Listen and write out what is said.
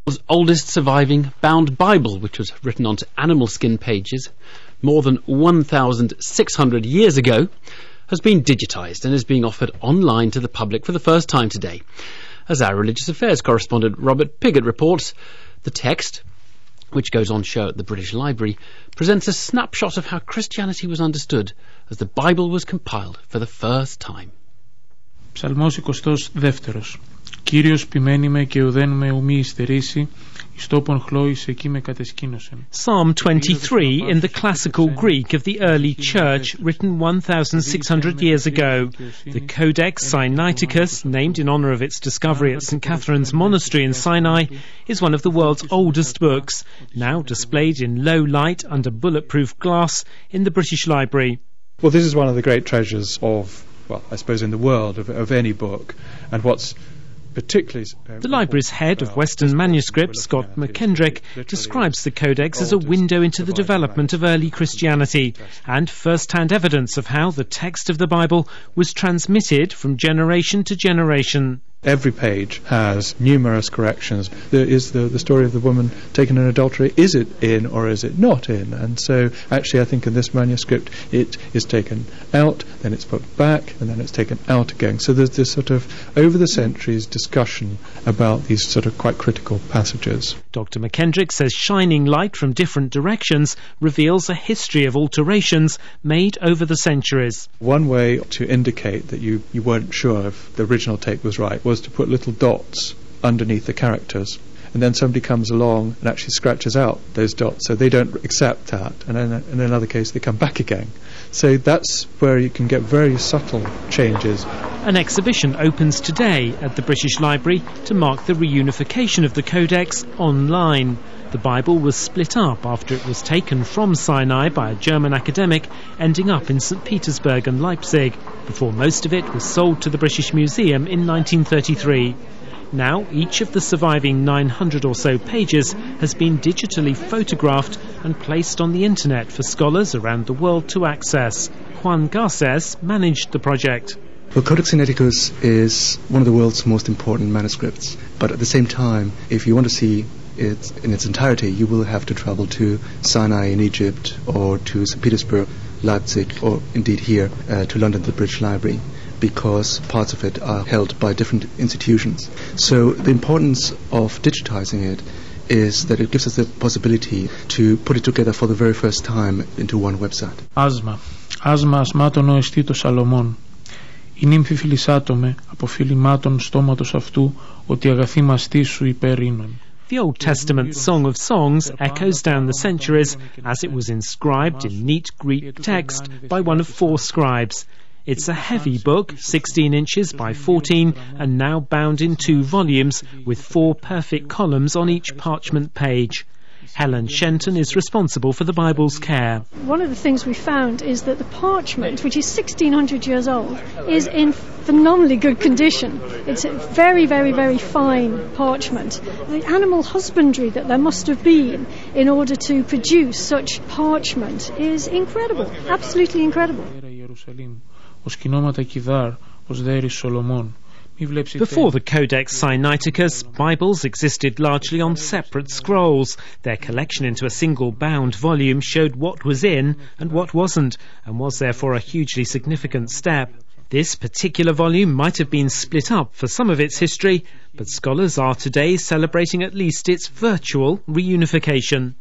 The oldest surviving bound Bible, which was written onto animal skin pages more than 1,600 years ago, has been digitised and is being offered online to the public for the first time today. As our religious affairs correspondent Robert Piggott reports, the text, which goes on show at the British Library, presents a snapshot of how Christianity was understood as the Bible was compiled for the first time. Ψαλμός 22. Κύριος ποιμένη με και ουδέν με ουμή υστερήσει, εις τόπον χλώης εκεί με κατεσκήνωσεν. Psalm 23 in the classical Greek of the early church, written 1,600 years ago. The Codex Sinaiticus, named in honour of its discovery at St. Catherine's Monastery in Sinai, is one of the world's oldest books, now displayed in low light under bulletproof glass in the British Library. Well, this is one of the great treasures of, well, I suppose in the world, of any book, and what's particularly the library's head of Western manuscripts, Scott McKendrick, describes the Codex as a window into the development of early Christianity and first-hand evidence of how the text of the Bible was transmitted from generation to generation. Every page has numerous corrections. There is the story of the woman taken in adultery. Is it in or is it not in? And so actually I think in this manuscript it is taken out, then it's put back, and then it's taken out again. So there's this sort of over the centuries discussion about these sort of quite critical passages. Dr. McKendrick says shining light from different directions reveals a history of alterations made over the centuries. One way to indicate that you weren't sure if the original take was right was to put little dots underneath the characters, and then somebody comes along and actually scratches out those dots, so they don't accept that, and then in another case they come back again. So that's where you can get very subtle changes. An exhibition opens today at the British Library to mark the reunification of the Codex online. The Bible was split up after it was taken from Sinai by a German academic, ending up in St. Petersburg and Leipzig, before most of it was sold to the British Museum in 1933. Now, each of the surviving 900 or so pages has been digitally photographed and placed on the internet for scholars around the world to access. Juan Garces managed the project. Well, Codex Sinaiticus is one of the world's most important manuscripts, but at the same time, if you want to see it in its entirety, you will have to travel to Sinai in Egypt, or to St. Petersburg, Leipzig, or indeed here to London, the British Library, because parts of it are held by different institutions. So the importance of digitizing it is that it gives us the possibility to put it together for the very first time into one website. Άσμα ασμάτων ο εστί το Σαλομών. Η νύμφη φιλισάτομε από φιλημάτων στόματος αυτού ότι αγαθή μαστή σου υπερήνων. The Old Testament Song of Songs echoes down the centuries as it was inscribed in neat Greek text by one of 4 scribes. It's a heavy book, 16 inches by 14, and now bound in 2 volumes with 4 perfect columns on each parchment page. Helen Shenton is responsible for the Bible's care. One of the things we found is that the parchment, which is 1,600 years old, is in phenomenally good condition. It's a very, very, very fine parchment. The animal husbandry that there must have been in order to produce such parchment is incredible, absolutely incredible. Before the Codex Sinaiticus, Bibles existed largely on separate scrolls. Their collection into a single bound volume showed what was in and what wasn't, and was therefore a hugely significant step. This particular volume might have been split up for some of its history, but scholars are today celebrating at least its virtual reunification.